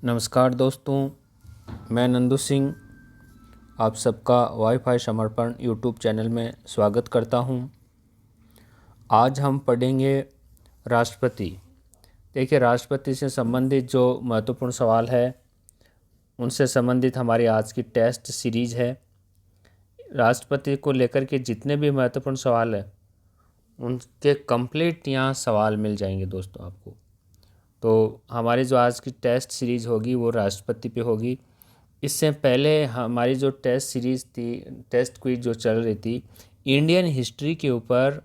नमस्कार दोस्तों, मैं नंदू सिंह आप सबका वाईफाई समर्पण यूट्यूब चैनल में स्वागत करता हूं। आज हम पढ़ेंगे राष्ट्रपति। देखिए, राष्ट्रपति से संबंधित जो महत्वपूर्ण सवाल है उनसे संबंधित हमारी आज की टेस्ट सीरीज है। राष्ट्रपति को लेकर के जितने भी महत्वपूर्ण सवाल हैं उनके कंप्लीट यहाँ सवाल मिल जाएंगे दोस्तों आपको। तो हमारी जो आज की टेस्ट सीरीज़ होगी वो राष्ट्रपति पे होगी। इससे पहले हमारी जो टेस्ट सीरीज़ थी, टेस्ट क्विज जो चल रही थी, इंडियन हिस्ट्री के ऊपर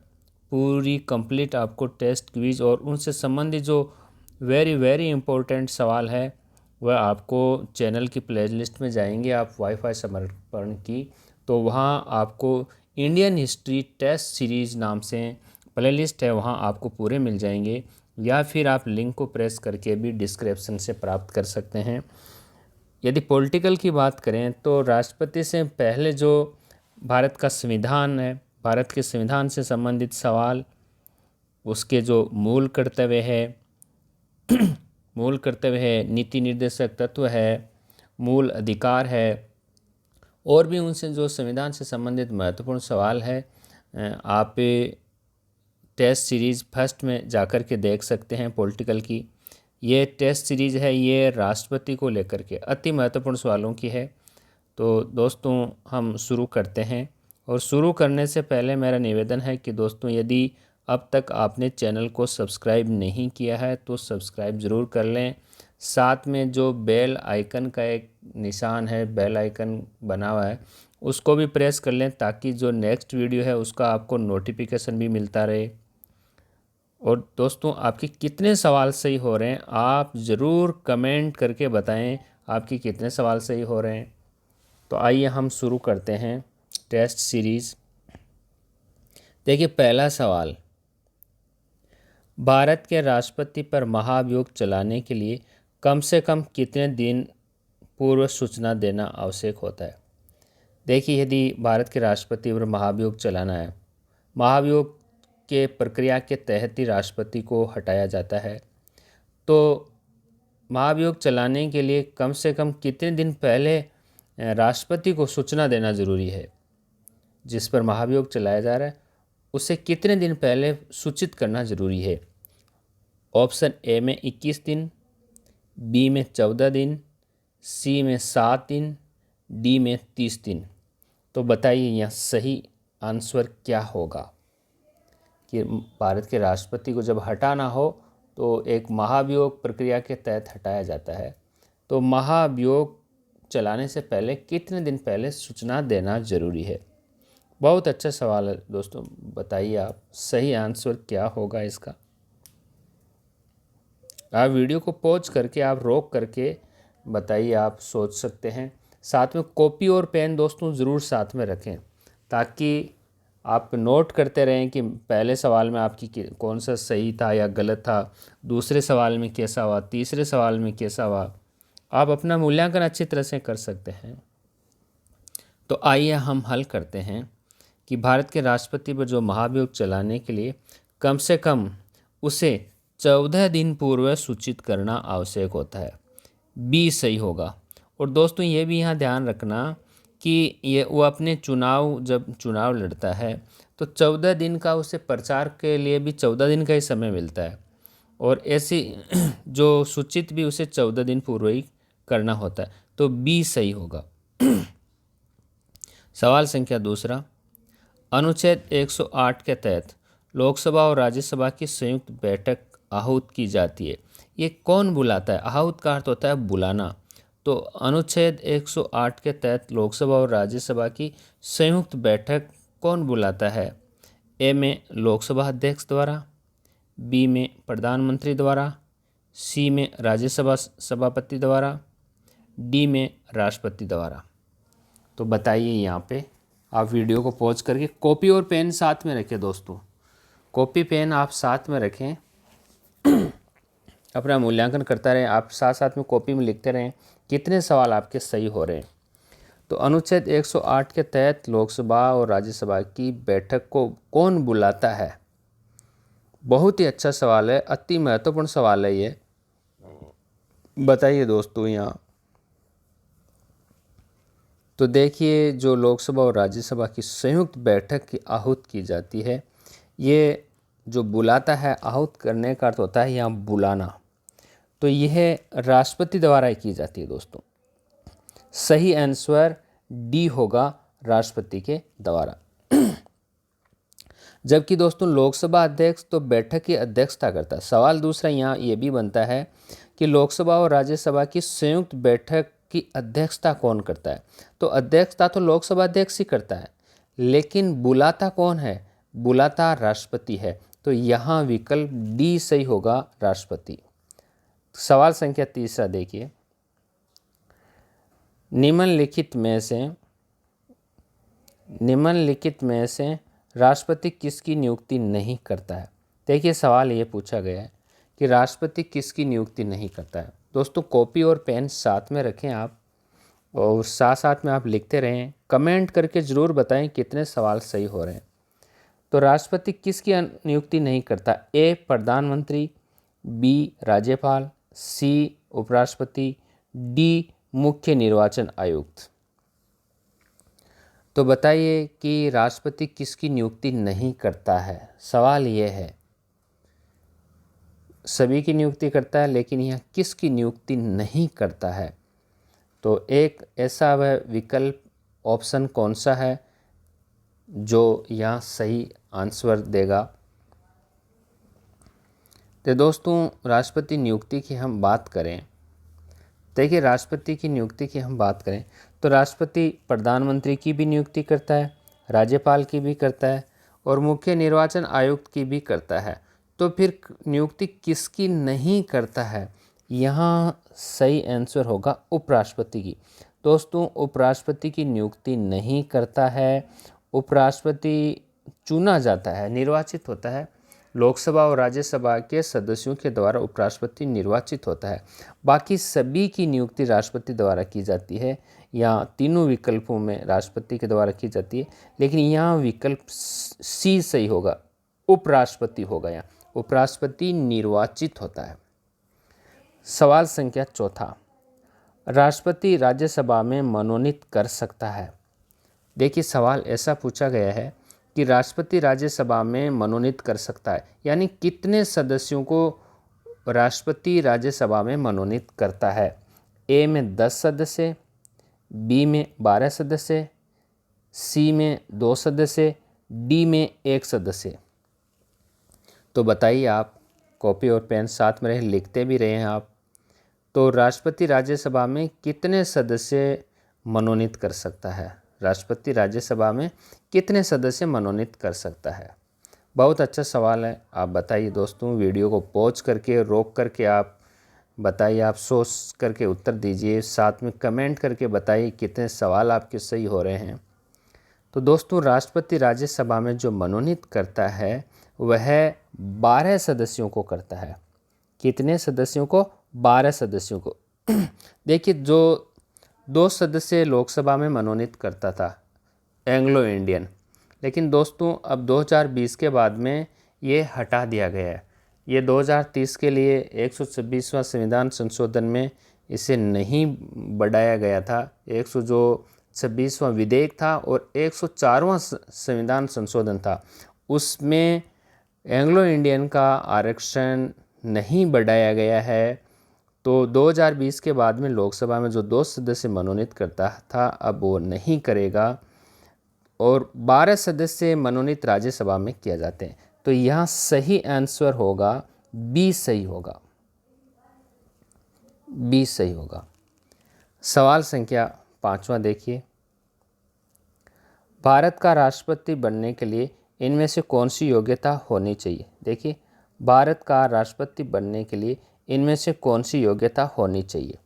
पूरी कंप्लीट आपको टेस्ट क्विज और उनसे संबंधित जो वेरी इम्पोर्टेंट सवाल है वह आपको चैनल की प्लेलिस्ट में जाएंगे आप वाईफाई समर्पण की, तो वहाँ आपको इंडियन हिस्ट्री टेस्ट सीरीज़ नाम से प्लेलिस्ट है, वहाँ आपको पूरे मिल जाएंगे, या फिर आप लिंक को प्रेस करके भी डिस्क्रिप्शन से प्राप्त कर सकते हैं। यदि पॉलिटिकल की बात करें तो राष्ट्रपति से पहले जो भारत का संविधान है, भारत के संविधान से संबंधित सवाल, उसके जो मूल कर्तव्य है, नीति निर्देशक तत्व है, मूल अधिकार है, और भी उनसे जो संविधान से संबंधित महत्वपूर्ण सवाल है आप टेस्ट सीरीज़ फर्स्ट में जाकर के देख सकते हैं। पॉलिटिकल की ये टेस्ट सीरीज़ है, ये राष्ट्रपति को लेकर के अति महत्वपूर्ण सवालों की है। तो दोस्तों हम शुरू करते हैं, और शुरू करने से पहले मेरा निवेदन है कि दोस्तों यदि अब तक आपने चैनल को सब्सक्राइब नहीं किया है तो सब्सक्राइब ज़रूर कर लें। साथ में जो बेल आइकन का एक निशान है, बेल आइकन बना हुआ है, उसको भी प्रेस कर लें ताकि जो नेक्स्ट वीडियो है उसका आपको नोटिफिकेशन भी मिलता रहे। और दोस्तों आपके कितने सवाल सही हो रहे हैं आप ज़रूर कमेंट करके बताएं, आपके कितने सवाल सही हो रहे हैं। तो आइए हम शुरू करते हैं टेस्ट सीरीज़। देखिए, पहला सवाल, भारत के राष्ट्रपति पर महाभियोग चलाने के लिए कम से कम कितने दिन पूर्व सूचना देना आवश्यक होता है। देखिए, यदि भारत के राष्ट्रपति पर महाभियोग चलाना है, महाभियोग के प्रक्रिया के तहत ही राष्ट्रपति को हटाया जाता है, तो महाभियोग चलाने के लिए कम से कम कितने दिन पहले राष्ट्रपति को सूचना देना ज़रूरी है। जिस पर महाभियोग चलाया जा रहा है उसे कितने दिन पहले सूचित करना ज़रूरी है। ऑप्शन ए में 21 दिन, बी में 14 दिन, सी में 7 दिन, डी में 30 दिन। तो बताइए यहाँ सही आंसर क्या होगा कि भारत के राष्ट्रपति को जब हटाना हो तो एक महाभियोग प्रक्रिया के तहत हटाया जाता है, तो महाभियोग चलाने से पहले कितने दिन पहले सूचना देना ज़रूरी है। बहुत अच्छा सवाल है दोस्तों, बताइए आप सही आंसर क्या होगा इसका। आप वीडियो को पॉज करके आप रोक करके बताइए, आप सोच सकते हैं। साथ में कॉपी और पेन दोस्तों ज़रूर साथ में रखें ताकि आप नोट करते रहें कि पहले सवाल में आपकी कौन सा सही था या गलत था, दूसरे सवाल में कैसा हुआ, तीसरे सवाल में कैसा हुआ। आप अपना मूल्यांकन अच्छी तरह से कर सकते हैं। तो आइए हम हल करते हैं कि भारत के राष्ट्रपति पर जो महाभियोग चलाने के लिए कम से कम उसे 14 दिन पूर्व सूचित करना आवश्यक होता है। बी सही होगा। और दोस्तों ये भी यहाँ ध्यान रखना कि ये वो अपने जब चुनाव लड़ता है तो 14 दिन का उसे प्रचार के लिए भी 14 दिन का ही समय मिलता है, और ऐसी जो सूचित भी उसे 14 दिन पूर्व ही करना होता है। तो बी सही होगा। सवाल संख्या दूसरा, अनुच्छेद 108 के तहत लोकसभा और राज्यसभा की संयुक्त बैठक आहूत की जाती है। ये कौन बुलाता है। आहूत का अर्थ होता है बुलाना। तो अनुच्छेद 108 के तहत लोकसभा और राज्यसभा की संयुक्त बैठक कौन बुलाता है। ए में लोकसभा अध्यक्ष द्वारा, बी में प्रधानमंत्री द्वारा, सी में राज्यसभा सभापति द्वारा, डी में राष्ट्रपति द्वारा। तो बताइए यहाँ पे आप वीडियो को पॉज करके कॉपी और पेन साथ में रखें दोस्तों, कॉपी पेन आप साथ में रखें, अपना मूल्यांकन करता रहें, आप साथ साथ में कॉपी में लिखते रहें कितने सवाल आपके सही हो रहे हैं। तो अनुच्छेद 108 के तहत लोकसभा और राज्यसभा की बैठक को कौन बुलाता है। बहुत ही अच्छा सवाल है, अति महत्वपूर्ण सवाल है ये। बताइए दोस्तों यहाँ। तो देखिए, जो लोकसभा और राज्यसभा की संयुक्त बैठक की आहूत की जाती है, ये जो बुलाता है, आहूत करने का अर्थ होता है यहाँ बुलाना, तो यह राष्ट्रपति द्वारा ही की जाती है दोस्तों। सही आंसर डी होगा, राष्ट्रपति के द्वारा। जबकि दोस्तों लोकसभा अध्यक्ष तो बैठक की अध्यक्षता करता है। सवाल दूसरा यहाँ ये भी बनता है कि लोकसभा और राज्यसभा की संयुक्त बैठक की अध्यक्षता कौन करता है। तो अध्यक्षता तो लोकसभा अध्यक्ष ही करता है, लेकिन बुलाता कौन है? बुलाता राष्ट्रपति है। तो यहाँ विकल्प डी सही होगा, राष्ट्रपति। सवाल संख्या तीसरा देखिए, निम्नलिखित में से राष्ट्रपति किसकी नियुक्ति नहीं करता है। देखिए, सवाल ये पूछा गया है कि राष्ट्रपति किसकी नियुक्ति नहीं करता है। दोस्तों कॉपी और पेन साथ में रखें आप, और साथ साथ में आप लिखते रहें। कमेंट करके ज़रूर बताएं कितने सवाल सही हो रहे हैं। तो राष्ट्रपति किसकी नियुक्ति नहीं करता? ए प्रधानमंत्री, बी राज्यपाल, सी उपराष्ट्रपति, डी मुख्य निर्वाचन आयुक्त। तो बताइए कि राष्ट्रपति किसकी नियुक्ति नहीं करता है। सवाल यह है, सभी की नियुक्ति करता है, लेकिन यह किसकी नियुक्ति नहीं करता है। तो एक ऐसा वह विकल्प ऑप्शन कौन सा है जो यहाँ सही आंसर देगा। तो दोस्तों राष्ट्रपति नियुक्ति की हम बात करें, देखिए राष्ट्रपति की नियुक्ति की हम बात करें तो राष्ट्रपति प्रधानमंत्री की भी नियुक्ति करता है, राज्यपाल की भी करता है, और मुख्य निर्वाचन आयुक्त की भी करता है। तो फिर नियुक्ति किसकी नहीं करता है? यहाँ सही आंसर होगा उपराष्ट्रपति की। दोस्तों उपराष्ट्रपति की नियुक्ति नहीं करता है। उपराष्ट्रपति चुना जाता है, निर्वाचित होता है। लोकसभा और राज्यसभा के सदस्यों के द्वारा उपराष्ट्रपति निर्वाचित होता है। बाकी सभी की नियुक्ति राष्ट्रपति द्वारा की जाती है। यहाँ तीनों विकल्पों में राष्ट्रपति के द्वारा की जाती है, लेकिन यहाँ विकल्प सी सही होगा, उपराष्ट्रपति होगा। यहाँ उपराष्ट्रपति निर्वाचित होता है। सवाल संख्या चौथा, राष्ट्रपति राज्यसभा में मनोनीत कर सकता है। देखिए सवाल ऐसा पूछा गया है कि राष्ट्रपति राज्यसभा में मनोनीत कर सकता है, यानी कितने सदस्यों को राष्ट्रपति राज्यसभा में मनोनीत करता है। ए में 10 सदस्य, बी में 12 सदस्य, सी में 2 सदस्य, डी में 1 सदस्य। तो बताइए आप, कॉपी और पेन साथ में रहे, लिखते भी रहे हैं आप। तो राष्ट्रपति राज्यसभा में कितने सदस्य मनोनीत कर सकता है? राष्ट्रपति राज्यसभा में कितने सदस्य मनोनीत कर सकता है? बहुत अच्छा सवाल है। आप बताइए दोस्तों, वीडियो को पॉज करके, रोक करके आप बताइए, आप सोच करके उत्तर दीजिए। साथ में कमेंट करके बताइए कितने सवाल आपके सही हो रहे हैं। तो दोस्तों राष्ट्रपति राज्यसभा में जो मनोनीत करता है वह 12 सदस्यों को करता है। कितने सदस्यों को? 12 सदस्यों को। देखिए, जो 2 सदस्य लोकसभा में मनोनीत करता था, एंग्लो इंडियन, लेकिन दोस्तों अब 2020 के बाद में ये हटा दिया गया है। ये 2030 के लिए 126वां संविधान संशोधन में इसे नहीं बढ़ाया गया था। 126वां विधेयक था और 104वां संविधान संशोधन था, उसमें एंग्लो इंडियन का आरक्षण नहीं बढ़ाया गया है। तो 2020 के बाद में लोकसभा में जो 2 सदस्य मनोनीत करता था, अब वो नहीं करेगा, और 12 सदस्य मनोनीत राज्यसभा में किया जाते हैं। तो यहाँ सही आंसर होगा बी सही होगा, बी सही होगा। सवाल संख्या 5वां देखिए, भारत का राष्ट्रपति बनने के लिए इनमें से कौन सी योग्यता होनी चाहिए। देखिए, भारत का राष्ट्रपति बनने के लिए इनमें से कौन सी योग्यता होनी चाहिए।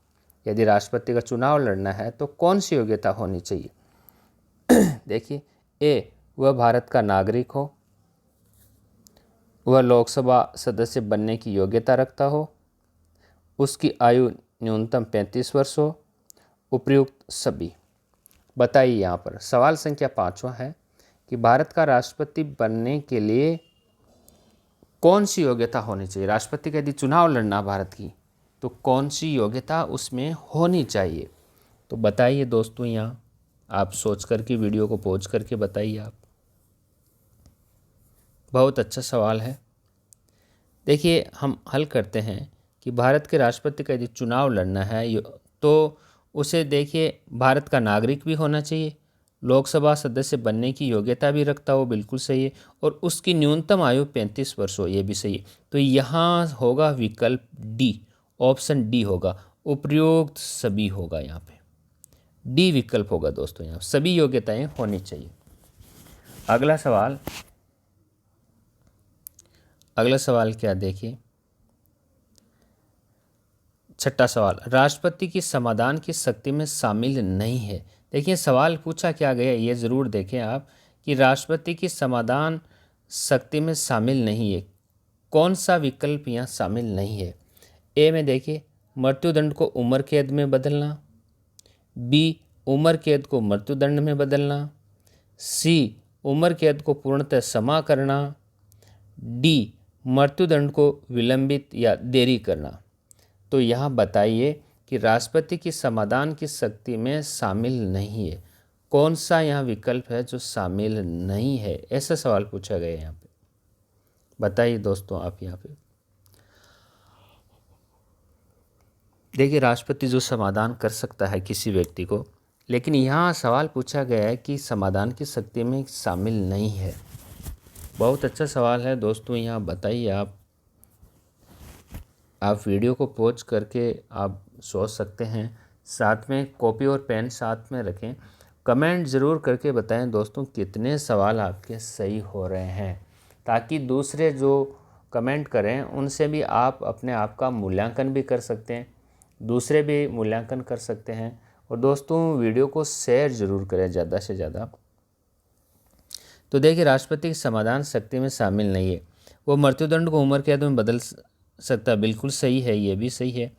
यदि राष्ट्रपति का चुनाव लड़ना है तो कौन सी योग्यता होनी चाहिए। देखिए, ए वह भारत का नागरिक हो, वह लोकसभा सदस्य बनने की योग्यता रखता हो, उसकी आयु न्यूनतम 35 वर्ष हो, उपयुक्त सभी। बताइए यहाँ पर सवाल संख्या 5वां है कि भारत का राष्ट्रपति बनने के लिए कौन सी योग्यता होनी चाहिए। राष्ट्रपति का यदि चुनाव लड़ना भारत की, तो कौन सी योग्यता उसमें होनी चाहिए? तो बताइए दोस्तों, यहाँ आप सोच करके वीडियो को पॉज करके बताइए आप। बहुत अच्छा सवाल है। देखिए, हम हल करते हैं कि भारत के राष्ट्रपति का यदि चुनाव लड़ना है तो उसे देखिए भारत का नागरिक भी होना चाहिए, लोकसभा सदस्य बनने की योग्यता भी रखता हो, बिल्कुल सही है, और उसकी न्यूनतम आयु 35 वर्ष हो, ये भी सही है। तो यहाँ होगा विकल्प डी, ऑप्शन डी होगा, उपयुक्त सभी होगा, यहाँ पे डी विकल्प होगा दोस्तों, यहाँ सभी योग्यताएं होनी चाहिए। अगला सवाल क्या, देखिए छठा सवाल, राष्ट्रपति की समाधान की शक्ति में शामिल नहीं है। देखिए सवाल पूछा क्या गया, ये ज़रूर देखें आप कि राष्ट्रपति की समाधान शक्ति में शामिल नहीं है, कौन सा विकल्प यहाँ शामिल नहीं है? ए में देखिए मृत्युदंड को उम्र कैद में बदलना, बी उम्र कैद को मृत्युदंड में बदलना, सी उम्र कैद को पूर्णतः क्षमा करना, डी मृत्युदंड को विलंबित या देरी करना। तो यहाँ बताइए कि राष्ट्रपति की समाधान की शक्ति में शामिल नहीं है, कौन सा यहाँ विकल्प है जो शामिल नहीं है? ऐसा सवाल पूछा गया है यहाँ पे, बताइए दोस्तों आप। यहाँ पे देखिए राष्ट्रपति जो समाधान कर सकता है किसी व्यक्ति को, लेकिन यहाँ सवाल पूछा गया है कि समाधान की शक्ति में शामिल नहीं है। बहुत अच्छा सवाल है दोस्तों, यहाँ बताइए आप वीडियो को पॉज करके आप सोच सकते हैं, साथ में कॉपी और पेन साथ में रखें, कमेंट ज़रूर करके बताएं दोस्तों कितने सवाल आपके सही हो रहे हैं, ताकि दूसरे जो कमेंट करें उनसे भी आप अपने आप का मूल्यांकन भी कर सकते हैं, दूसरे भी मूल्यांकन कर सकते हैं। और दोस्तों वीडियो को शेयर ज़रूर करें ज़्यादा से ज़्यादा। तो देखिए राष्ट्रपति की समाधान शक्ति में शामिल नहीं है, वो मृत्युदंड को उम्र कैद में बदल सकता, बिल्कुल सही है, ये भी सही है।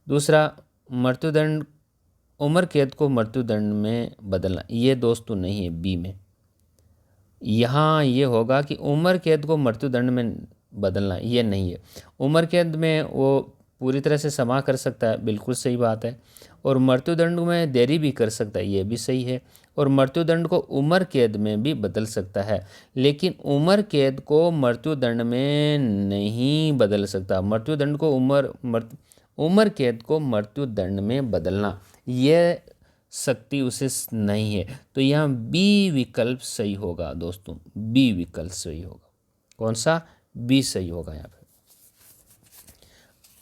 दूसरा मृत्युदंड, उम्र कैद को मृत्युदंड में बदलना, ये दोस्तों नहीं है, बी में। यहाँ ये होगा कि उम्र कैद को मृत्युदंड में बदलना, ये नहीं है। उम्र कैद में वो पूरी तरह से क्षमा कर सकता है, बिल्कुल सही बात है, और मृत्युदंड में देरी भी कर सकता है, ये भी सही है, और मृत्युदंड को उम्र कैद में भी बदल सकता है, लेकिन उम्र कैद को मृत्युदंड में नहीं बदल सकता। मृत्युदंड को उम्र कैद को मृत्युदंड में बदलना, ये शक्ति उसे नहीं है। तो यहाँ बी विकल्प सही होगा दोस्तों, बी विकल्प सही होगा। कौन सा? बी सही होगा, यहाँ पे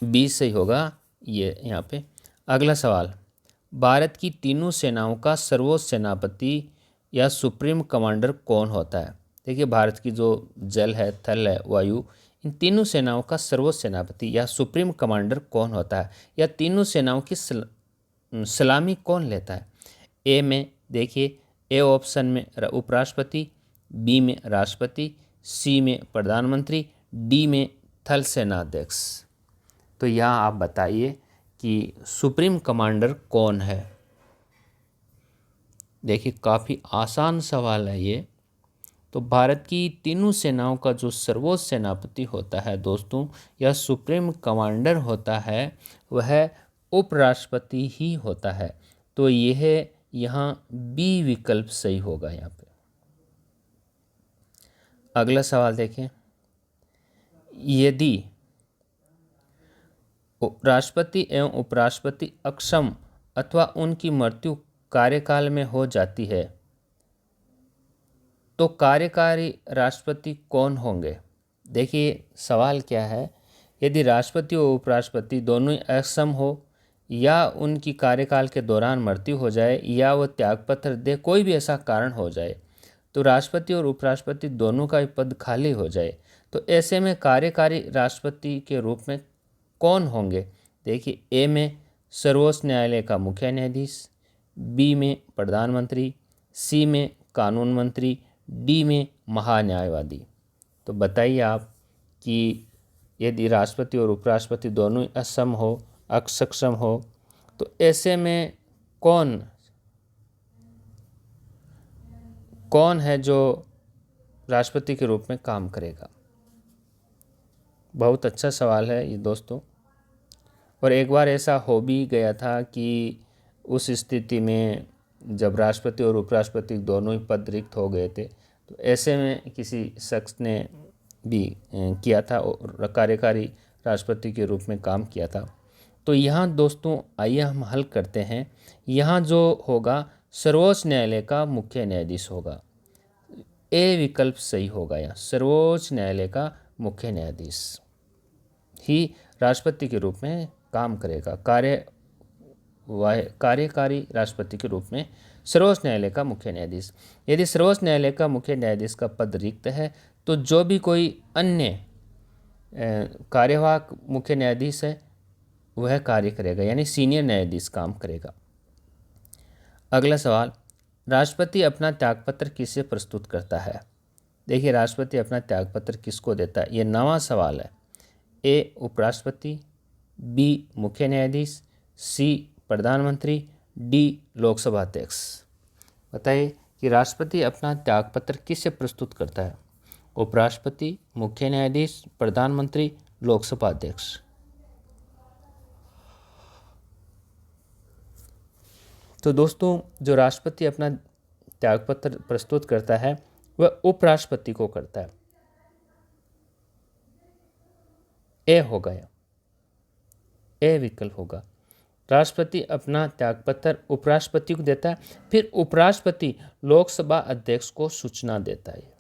बी सही होगा ये यहाँ पे। अगला सवाल, भारत की तीनों सेनाओं का सर्वोच्च सेनापति या सुप्रीम कमांडर कौन होता है? देखिए भारत की जो जल है, थल है, वायु, इन तीनों सेनाओं का सर्वोच्च सेनापति या सुप्रीम कमांडर कौन होता है, या तीनों सेनाओं की सलामी कौन लेता है? ए में देखिए, ए ऑप्शन में उपराष्ट्रपति, बी में राष्ट्रपति, सी में प्रधानमंत्री, डी में थल सेनाध्यक्ष। तो यहाँ आप बताइए कि सुप्रीम कमांडर कौन है? देखिए काफ़ी आसान सवाल है ये। तो भारत की तीनों सेनाओं का जो सर्वोच्च सेनापति होता है दोस्तों, या सुप्रीम कमांडर होता है, वह उपराष्ट्रपति ही होता है। तो यह यहाँ बी विकल्प सही होगा यहाँ पे। अगला सवाल देखें, यदि राष्ट्रपति एवं उपराष्ट्रपति अक्षम अथवा उनकी मृत्यु कार्यकाल में हो जाती है तो कार्यकारी राष्ट्रपति कौन होंगे? देखिए सवाल क्या है, यदि राष्ट्रपति और उपराष्ट्रपति दोनों ही अक्षम हो, या उनकी कार्यकाल के दौरान मृत्यु हो जाए, या वह त्यागपत्र दे, कोई भी ऐसा कारण हो जाए, तो राष्ट्रपति और उपराष्ट्रपति दोनों का पद खाली हो जाए, तो ऐसे में कार्यकारी राष्ट्रपति के रूप में कौन होंगे? देखिए ए में सर्वोच्च न्यायालय का मुख्य न्यायाधीश, बी में प्रधानमंत्री, सी में कानून मंत्री, डी में महान्यायवादी। तो बताइए आप कि यदि राष्ट्रपति और उपराष्ट्रपति दोनों अक्षम हो, तो ऐसे में कौन है जो राष्ट्रपति के रूप में काम करेगा? बहुत अच्छा सवाल है ये दोस्तों। और एक बार ऐसा हो भी गया था कि उस स्थिति में जब राष्ट्रपति और उपराष्ट्रपति दोनों ही पद रिक्त हो गए थे, तो ऐसे में किसी शख्स ने भी किया था और कार्यकारी राष्ट्रपति के रूप में काम किया था। तो यहाँ दोस्तों आइए हम हल करते हैं। यहाँ जो होगा सर्वोच्च न्यायालय का मुख्य न्यायाधीश होगा। ए विकल्प सही होगा। यहाँ सर्वोच्च न्यायालय का मुख्य न्यायाधीश ही राष्ट्रपति के रूप में काम करेगा। कार्यकारी राष्ट्रपति के रूप में सर्वोच्च न्यायालय का मुख्य न्यायाधीश। यदि सर्वोच्च न्यायालय का मुख्य न्यायाधीश का पद रिक्त है तो जो भी कोई अन्य कार्यवाहक मुख्य न्यायाधीश है वह कार्य करेगा, यानी सीनियर न्यायाधीश काम करेगा। अगला सवाल, राष्ट्रपति अपना त्यागपत्र किसे प्रस्तुत करता है? देखिए, राष्ट्रपति अपना त्यागपत्र किसको देता है? ये नवा सवाल है। ए उपराष्ट्रपति, बी मुख्य न्यायाधीश, सी प्रधानमंत्री, डी लोकसभा अध्यक्ष। बताइए कि राष्ट्रपति अपना त्यागपत्र किससे प्रस्तुत करता है? उपराष्ट्रपति, मुख्य न्यायाधीश, प्रधानमंत्री, लोकसभा अध्यक्ष। तो दोस्तों जो राष्ट्रपति अपना त्यागपत्र प्रस्तुत करता है वह उपराष्ट्रपति को करता है। ए होगा, या ए विकल्प होगा। राष्ट्रपति अपना त्यागपत्र उपराष्ट्रपति को देता है, फिर उपराष्ट्रपति लोकसभा अध्यक्ष को सूचना देता है।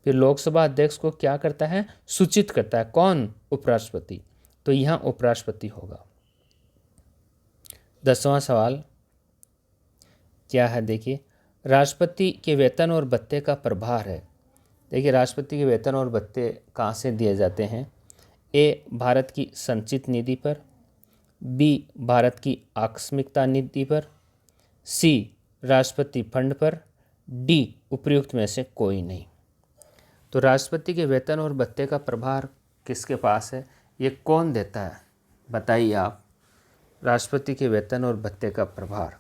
फिर लोकसभा अध्यक्ष को क्या करता है? सूचित करता है। कौन? उपराष्ट्रपति। तो यहाँ उपराष्ट्रपति होगा। 10वां सवाल क्या है? देखिए, राष्ट्रपति के वेतन और भत्ते का प्रभार है। देखिए, राष्ट्रपति के वेतन और भत्ते कहाँ से दिए जाते हैं? ए भारत की संचित निधि पर, बी भारत की आकस्मिकता निधि पर, सी राष्ट्रपति फंड पर, डी उपर्युक्त में से कोई नहीं। तो राष्ट्रपति के वेतन और भत्ते का प्रभार किसके पास है? ये कौन देता है? बताइए आप। राष्ट्रपति के वेतन और भत्ते का प्रभार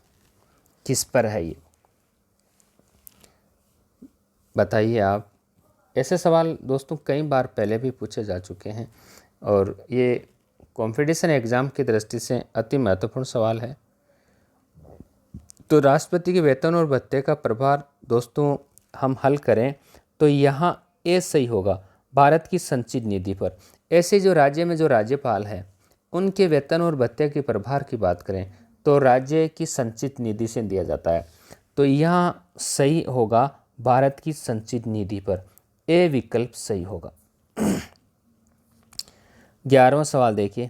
किस पर है? ये बताइए आप। ऐसे सवाल दोस्तों कई बार पहले भी पूछे जा चुके हैं और ये कॉम्पिटिशन एग्ज़ाम की दृष्टि से अति महत्वपूर्ण सवाल है। तो राष्ट्रपति के वेतन और भत्ते का प्रभार दोस्तों हम हल करें तो यहाँ ए सही होगा, भारत की संचित निधि पर। ऐसे जो राज्य में जो राज्यपाल है उनके वेतन और भत्ते के प्रभार की बात करें तो राज्य की संचित निधि से दिया जाता है। तो यहाँ सही होगा भारत की संचित निधि पर। ए विकल्प सही होगा। 11वां सवाल देखिए,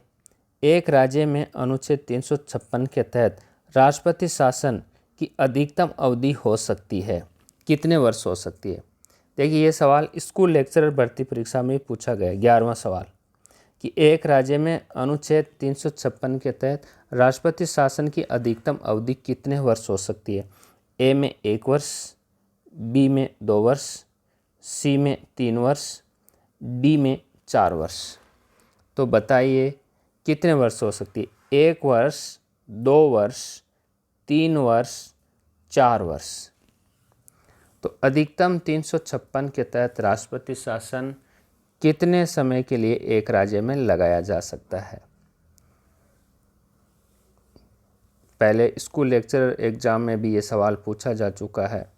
एक राज्य में अनुच्छेद 356 के तहत राष्ट्रपति शासन की अधिकतम अवधि हो सकती है, कितने वर्ष हो सकती है? देखिए, ये सवाल स्कूल लेक्चरर भर्ती परीक्षा में पूछा गया। 11वां सवाल कि एक राज्य में अनुच्छेद 356 के तहत राष्ट्रपति शासन की अधिकतम अवधि कितने वर्ष हो सकती है? ए में 1 वर्ष, बी में 2 वर्ष, सी में 3 वर्ष, डी में 4 वर्ष। तो बताइए कितने वर्ष हो सकती है? 1 वर्ष, 2 वर्ष, 3 वर्ष, 4 वर्ष। तो अधिकतम 356 के तहत राष्ट्रपति शासन कितने समय के लिए एक राज्य में लगाया जा सकता है? पहले स्कूल लेक्चरर एग्जाम में भी ये सवाल पूछा जा चुका है।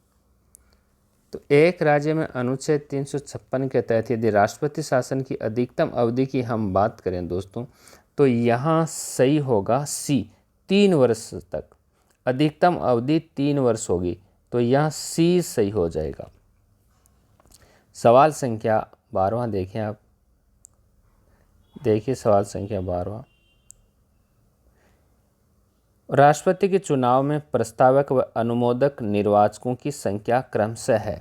तो एक राज्य में अनुच्छेद 356 के तहत यदि राष्ट्रपति शासन की अधिकतम अवधि की हम बात करें दोस्तों तो यहाँ सही होगा सी, 3 वर्ष तक। अधिकतम अवधि 3 वर्ष होगी, तो यहाँ सी सही हो जाएगा। सवाल संख्या 12वां देखें आप। देखिए सवाल संख्या 12वां, राष्ट्रपति के चुनाव में प्रस्तावक व अनुमोदक निर्वाचकों की संख्या क्रमशः है।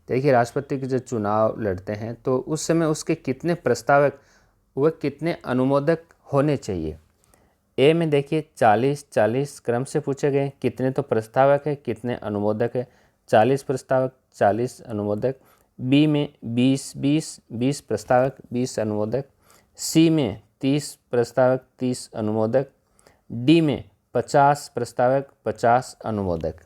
देखिए, राष्ट्रपति के जो चुनाव लड़ते हैं तो उस समय उसके कितने प्रस्तावक व कितने अनुमोदक होने चाहिए? ए में देखिए 40-40 क्रम से पूछे गए, कितने तो प्रस्तावक है कितने अनुमोदक है, 40 प्रस्तावक 40 अनुमोदक। बी में 20 प्रस्तावक 20 अनुमोदक। सी में 30 प्रस्तावक 30 अनुमोदक। डी में 50 प्रस्तावक 50 अनुमोदक।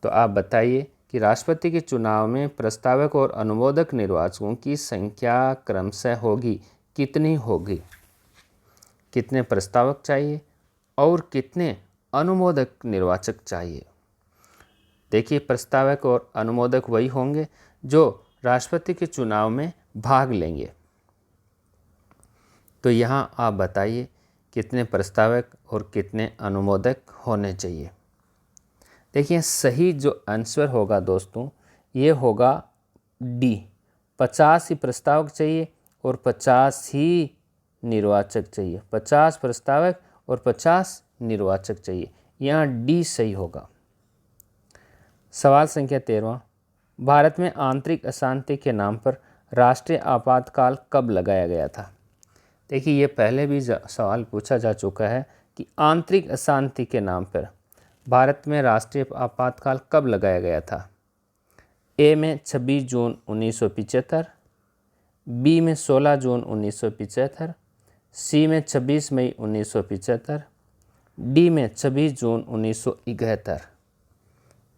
तो आप बताइए कि राष्ट्रपति के चुनाव में प्रस्तावक और अनुमोदक निर्वाचकों की संख्या क्रमशः होगी, कितनी होगी? कितने प्रस्तावक चाहिए और कितने अनुमोदक निर्वाचक चाहिए। देखिए, प्रस्तावक और अनुमोदक वही होंगे जो राष्ट्रपति के चुनाव में भाग लेंगे। तो यहाँ आप बताइए कितने प्रस्तावक और कितने अनुमोदक होने चाहिए। देखिए, सही जो आंसर होगा दोस्तों, ये होगा डी, 50 ही प्रस्तावक चाहिए और 50 ही निर्वाचक चाहिए। 50 प्रस्तावक और 50 निर्वाचक चाहिए। यहाँ डी सही होगा। सवाल संख्या 13, भारत में आंतरिक अशांति के नाम पर राष्ट्रीय आपातकाल कब लगाया गया था। देखिए, ये पहले भी सवाल पूछा जा चुका है कि आंतरिक अशांति के नाम पर भारत में राष्ट्रीय आपातकाल कब लगाया गया था। ए में 26 जून 1975, बी में 16 जून 1975, सी में 26 मई 1975, डी में 26 जून 1971।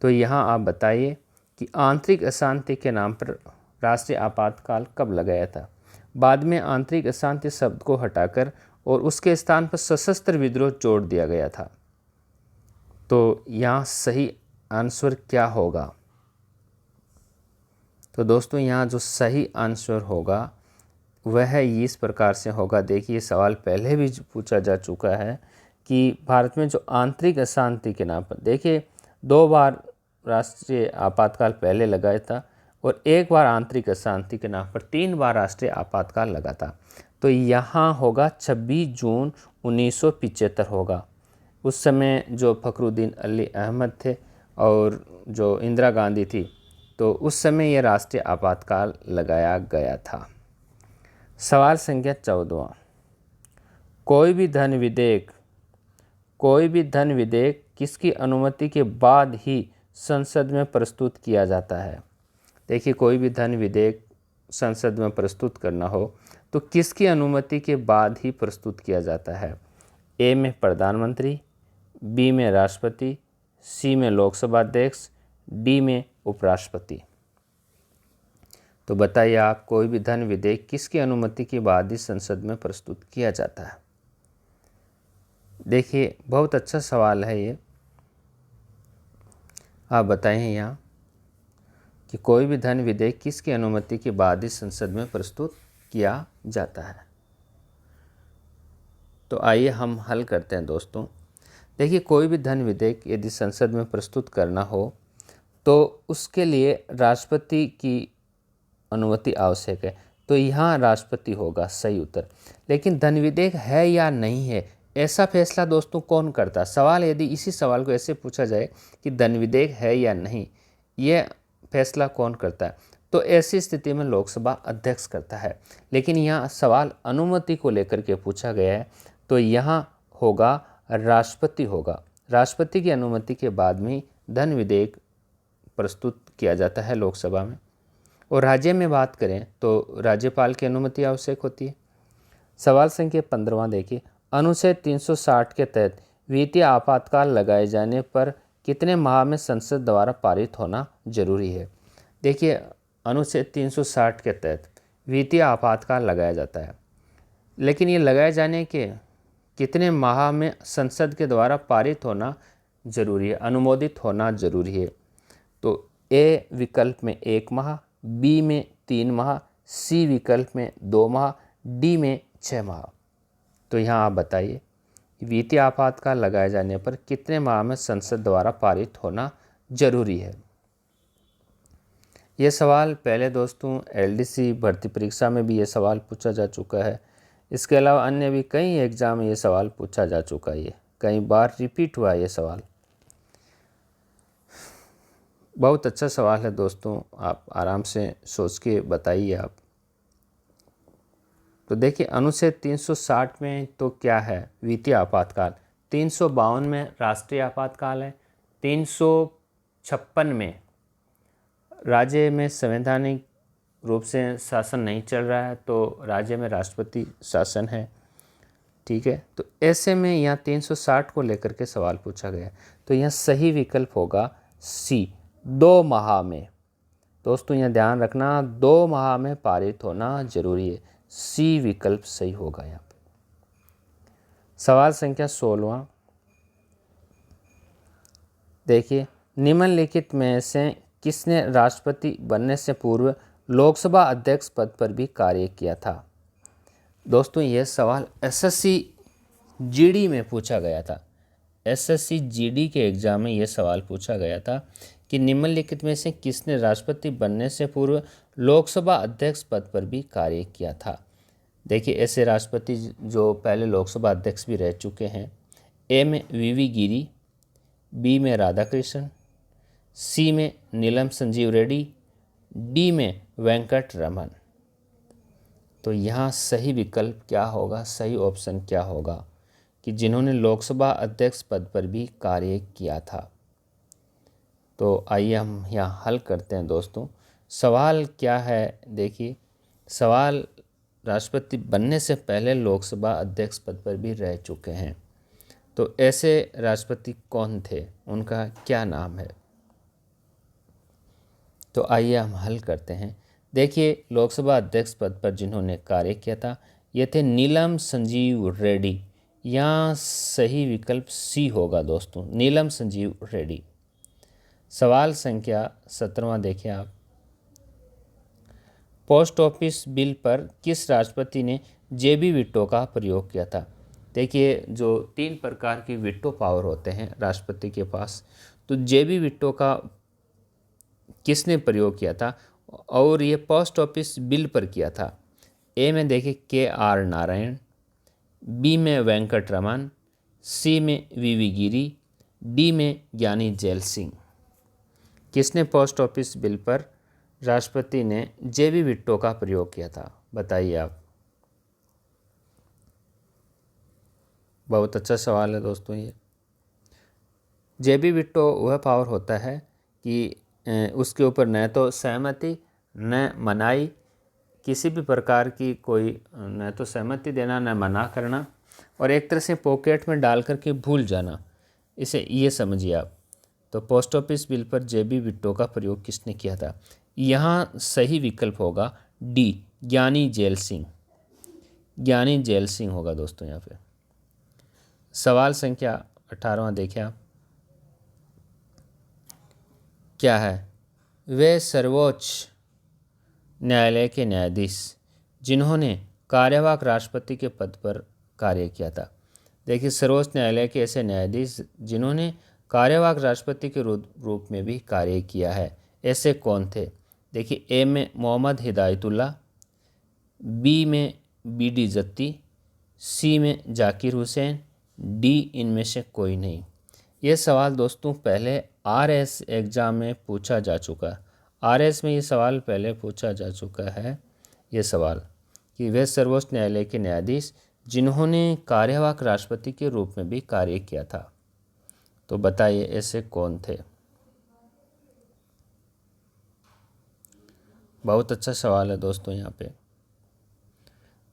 तो यहाँ आप बताइए कि आंतरिक अशांति के नाम पर राष्ट्रीय आपातकाल कब लगाया था। बाद में आंतरिक अशांति शब्द को हटाकर और उसके स्थान पर सशस्त्र विद्रोह जोड़ दिया गया था। तो यहाँ सही आंसर क्या होगा। तो दोस्तों, यहाँ जो सही आंसर होगा वह इस प्रकार से होगा। देखिए, सवाल पहले भी पूछा जा चुका है कि भारत में जो आंतरिक अशांति के नाम पर, देखिए 2 बार राष्ट्रीय आपातकाल पहले लगाया था और 1 बार आंतरिक अशांति के नाम पर 3 बार राष्ट्रीय आपातकाल लगा था। तो यहाँ होगा 26 जून 1975 होगा। उस समय जो फखरुद्दीन अली अहमद थे और जो इंदिरा गांधी थी, तो उस समय यह राष्ट्रीय आपातकाल लगाया गया था। सवाल संख्या 14, कोई भी धन विधेयक किसकी अनुमति के बाद ही संसद में प्रस्तुत किया जाता है। देखिए, कोई भी धन विधेयक संसद में प्रस्तुत करना हो तो किसकी अनुमति के बाद ही प्रस्तुत किया जाता है। ए में प्रधानमंत्री, बी में राष्ट्रपति, सी में लोकसभा अध्यक्ष, डी में उपराष्ट्रपति। तो बताइए आप, कोई भी धन विधेयक किसकी अनुमति के बाद ही संसद में प्रस्तुत किया जाता है। देखिए, बहुत अच्छा सवाल है ये। आप बताइए यहाँ कि कोई भी धन विधेयक किसकी अनुमति के बाद ही संसद में प्रस्तुत किया जाता है। तो आइए हम हल करते हैं दोस्तों। देखिए, कोई भी धन विधेयक यदि संसद में प्रस्तुत करना हो तो उसके लिए राष्ट्रपति की अनुमति आवश्यक है। तो यहाँ राष्ट्रपति होगा सही उत्तर। लेकिन धन विधेयक है या नहीं है, ऐसा फैसला दोस्तों कौन करता है। सवाल यदि इसी सवाल को ऐसे पूछा जाए कि धन विधेयक है या नहीं, ये फैसला कौन करता है, तो ऐसी स्थिति में लोकसभा अध्यक्ष करता है। लेकिन यहाँ सवाल अनुमति को लेकर के पूछा गया है, तो यहाँ होगा राष्ट्रपति होगा। राष्ट्रपति की अनुमति के बाद में धन विधेयक प्रस्तुत किया जाता है लोकसभा में। और राज्य में बात करें तो राज्यपाल की अनुमति आवश्यक होती है। सवाल संख्या 15 देखिए, अनुच्छेद 360 के तहत वित्तीय आपातकाल लगाए जाने पर कितने माह में संसद द्वारा पारित होना जरूरी है। देखिए, अनुच्छेद 360 के तहत वित्तीय आपातकाल लगाया जाता है, लेकिन ये लगाए जाने के कितने माह में संसद के द्वारा पारित होना जरूरी है, अनुमोदित होना जरूरी है। तो ए विकल्प में 1 माह, बी में 3 माह, सी विकल्प में 2 माह, डी में 6 माह। तो यहाँ आप बताइए वित्तीय आपातकाल लगाए जाने पर कितने माह में संसद द्वारा पारित होना जरूरी है। ये सवाल पहले दोस्तों एलडीसी भर्ती परीक्षा में भी ये सवाल पूछा जा चुका है। इसके अलावा अन्य भी कई एग्जाम में ये सवाल पूछा जा चुका है। कई बार रिपीट हुआ है ये सवाल। बहुत अच्छा सवाल है दोस्तों, आप आराम से सोच के बताइए आप। तो देखिए, अनुच्छेद 360 में तो क्या है, वित्तीय आपातकाल। 352 में राष्ट्रीय आपातकाल है। 356 में राज्य में संवैधानिक रूप से शासन नहीं चल रहा है, तो राज्य में राष्ट्रपति शासन है। ठीक है, तो ऐसे में यहाँ 360 को लेकर के सवाल पूछा गया। तो यहाँ सही विकल्प होगा सी, 2 माह में। दोस्तों यहाँ ध्यान रखना, 2 माह में पारित होना जरूरी है। सी विकल्प सही होगा यहाँ पे। सवाल संख्या 16 देखिए, निम्नलिखित में से किसने राष्ट्रपति बनने से पूर्व लोकसभा अध्यक्ष पद पर भी कार्य किया था। दोस्तों यह सवाल एसएससी जीडी में पूछा गया था। एसएससी जीडी के एग्जाम में यह सवाल पूछा गया था कि निम्नलिखित में से किसने राष्ट्रपति बनने से पूर्व लोकसभा अध्यक्ष पद पर भी कार्य किया था। देखिए, ऐसे राष्ट्रपति जो पहले लोकसभा अध्यक्ष भी रह चुके हैं। ए में वीवी गिरी, बी में राधाकृष्णन, सी में नीलम संजीव रेड्डी, डी में वेंकट रमन। तो यहाँ सही विकल्प क्या होगा, सही ऑप्शन क्या होगा कि जिन्होंने लोकसभा अध्यक्ष पद पर भी कार्य किया था। तो आइए हम यहाँ हल करते हैं दोस्तों। सवाल क्या है, देखिए सवाल राष्ट्रपति बनने से पहले लोकसभा अध्यक्ष पद पर भी रह चुके हैं। तो ऐसे राष्ट्रपति कौन थे, उनका क्या नाम है। तो आइए हम हल करते हैं। देखिए, लोकसभा अध्यक्ष पद पर जिन्होंने कार्य किया था ये थे नीलम संजीव रेड्डी। यहाँ सही विकल्प सी होगा दोस्तों, नीलम संजीव रेड्डी। सवाल संख्या 17 देखिए आप, पोस्ट ऑफिस बिल पर किस राष्ट्रपति ने जेबी विटो का प्रयोग किया था। देखिए, जो 3 प्रकार की विटो पावर होते हैं राष्ट्रपति के पास, तो जेबी विटो का किसने प्रयोग किया था और ये पोस्ट ऑफिस बिल पर किया था। ए में देखिए के.आर. नारायण, बी में वेंकट रमन, सी में वीवी गिरी, डी में ज्ञानी जैल सिंह। किसने पोस्ट ऑफिस बिल पर राष्ट्रपति ने जेबी विट्टो का प्रयोग किया था, बताइए आप। बहुत अच्छा सवाल है दोस्तों ये। जेबी विट्टो वह पावर होता है कि उसके ऊपर न तो सहमति न मनाही, किसी भी प्रकार की कोई न तो सहमति देना न मना करना, और एक तरह से पॉकेट में डाल करके भूल जाना, इसे ये समझिए आप। तो पोस्ट ऑफिस बिल पर जेबी विट्टो का प्रयोग किसने किया था। यहाँ सही विकल्प होगा डी, ज्ञानी जैल सिंह। ज्ञानी जैल सिंह होगा दोस्तों यहाँ पे। सवाल संख्या 18 देखिए आप, क्या है, वे सर्वोच्च न्यायालय के न्यायाधीश जिन्होंने कार्यवाहक राष्ट्रपति के पद पर कार्य किया था। देखिए, सर्वोच्च न्यायालय के ऐसे न्यायाधीश जिन्होंने कार्यवाहक राष्ट्रपति के रूप में भी कार्य किया है, ऐसे कौन थे। देखिए, ए में मोहम्मद हिदायतुल्लाह, बी में बी.डी. जत्ती, सी में जाकिर हुसैन, डी इनमें से कोई नहीं। ये सवाल दोस्तों पहले आरएस एग्ज़ाम में पूछा जा चुका है। आरएस में ये सवाल पहले पूछा जा चुका है, ये सवाल कि वे सर्वोच्च न्यायालय के न्यायाधीश जिन्होंने कार्यवाहक राष्ट्रपति के रूप में भी कार्य किया था। तो बताइए ऐसे कौन थे। बहुत अच्छा सवाल है दोस्तों यहाँ पे।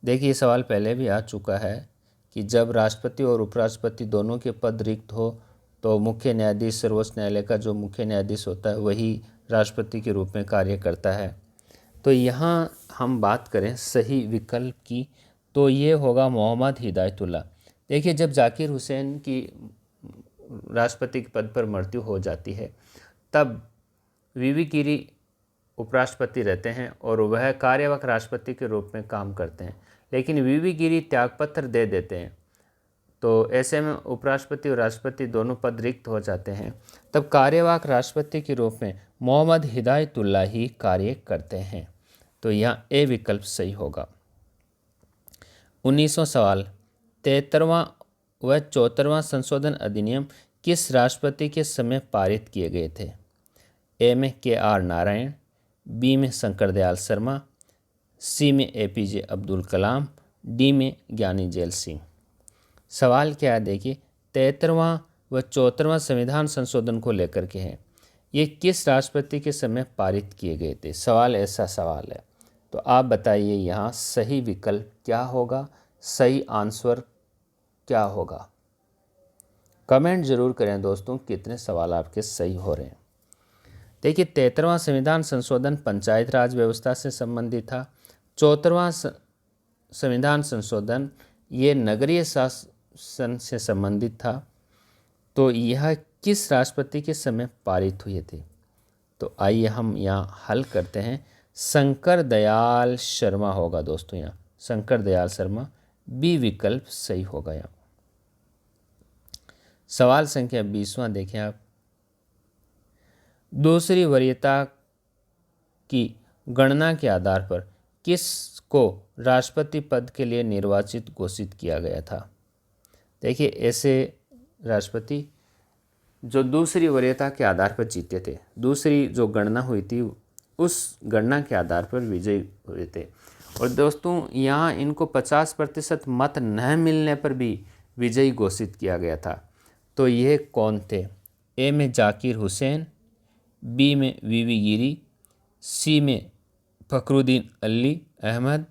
देखिए, ये सवाल पहले भी आ चुका है कि जब राष्ट्रपति और उपराष्ट्रपति दोनों के पद रिक्त हो तो मुख्य न्यायाधीश, सर्वोच्च न्यायालय का जो मुख्य न्यायाधीश होता है वही राष्ट्रपति के रूप में कार्य करता है। तो यहाँ हम बात करें सही विकल्प की, तो ये होगा मोहम्मद हिदायतुल्लाह। देखिए, जब जाकिर हुसैन की राष्ट्रपति के पद पर मृत्यु हो जाती है तब वीवी गिरी उपराष्ट्रपति रहते हैं और वह कार्यवाहक राष्ट्रपति के रूप में काम करते हैं, लेकिन वीवी गिरी त्यागपत्र दे देते हैं। तो ऐसे में उपराष्ट्रपति और राष्ट्रपति दोनों पद रिक्त हो जाते हैं। तब कार्यवाहक राष्ट्रपति के रूप में मोहम्मद हिदायतुल्लाह ही कार्य करते हैं। तो यहाँ ए विकल्प सही होगा। 19वां सवाल, 73वां व 74वां संशोधन अधिनियम किस राष्ट्रपति के समय पारित किए गए थे। ए में के.आर. नारायण, बी में शंकर दयाल शर्मा, सी में एपीजे अब्दुल कलाम, डी में ज्ञानी जैल सिंह। सवाल क्या है, देखिए 73वां व 74वां संविधान संशोधन को लेकर के हैं। ये किस राष्ट्रपति के समय पारित किए गए थे, सवाल ऐसा सवाल है। तो आप बताइए यहाँ सही विकल्प क्या होगा, सही आंसर क्या होगा। कमेंट जरूर करें दोस्तों कितने सवाल आपके सही हो रहे हैं। देखिए, 73वां संविधान संशोधन पंचायत राज व्यवस्था से संबंधित था। 74वां संविधान संशोधन ये नगरीय सन से संबंधित था। तो यह किस राष्ट्रपति के समय पारित हुए थे? तो आइए हम यहाँ हल करते हैं। शंकर दयाल शर्मा होगा दोस्तों, यहाँ शंकर दयाल शर्मा, बी विकल्प सही होगा यहाँ। सवाल संख्या 20वां देखें आप। दूसरी वरीयता की गणना के आधार पर किसको राष्ट्रपति पद के लिए निर्वाचित घोषित किया गया था? देखिए, ऐसे राष्ट्रपति जो दूसरी वरीयता के आधार पर जीते थे, दूसरी जो गणना हुई थी उस गणना के आधार पर विजयी हुए थे। और दोस्तों यहाँ इनको 50% मत न मिलने पर भी विजयी घोषित किया गया था। तो यह कौन थे? ए में जाकिर हुसैन, बी में वीवी गिरी, सी में फखरुद्दीन अली अहमद,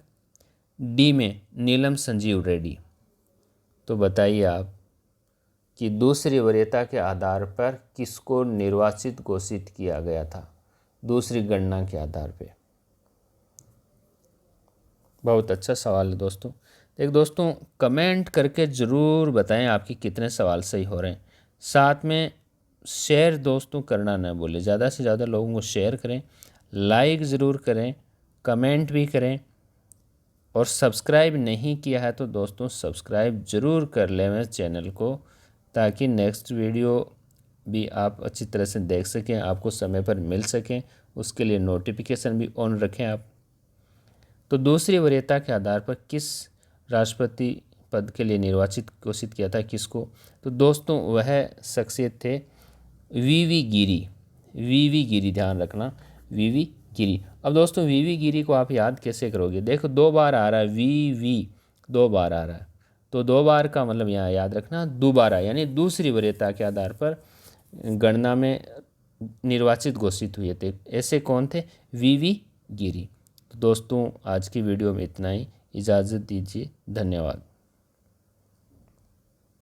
डी में नीलम संजीव रेड्डी। तो बताइए आप कि दूसरी वरीयता के आधार पर किसको निर्वाचित घोषित किया गया था दूसरी गणना के आधार पे? बहुत अच्छा सवाल है दोस्तों। एक दोस्तों कमेंट करके ज़रूर बताएं आपके कितने सवाल सही हो रहे हैं। साथ में शेयर दोस्तों करना न भूलें, ज़्यादा से ज़्यादा लोगों को शेयर करें, लाइक ज़रूर करें, कमेंट भी करें, और सब्सक्राइब नहीं किया है तो दोस्तों सब्सक्राइब ज़रूर कर लें मेरे चैनल को, ताकि नेक्स्ट वीडियो भी आप अच्छी तरह से देख सकें, आपको समय पर मिल सकें। उसके लिए नोटिफिकेशन भी ऑन रखें आप। तो दूसरी वरीयता के आधार पर किस राष्ट्रपति पद के लिए निर्वाचित घोषित किया था किसको? तो दोस्तों वह शख्सियत थे वीवी गिरी। वीवी गिरी, ध्यान रखना, वीवी गिरी। अब दोस्तों वीवी गिरी को आप याद कैसे करोगे? देखो 2 बार आ रहा है, वीवी 2 बार आ रहा है, तो 2 बार का मतलब यहाँ याद रखना दोबारा, यानी दूसरी वरीयता के आधार पर गणना में निर्वाचित घोषित हुए थे। ऐसे कौन थे? वीवी गिरी। तो दोस्तों आज की वीडियो में इतना ही, इजाज़त दीजिए, धन्यवाद।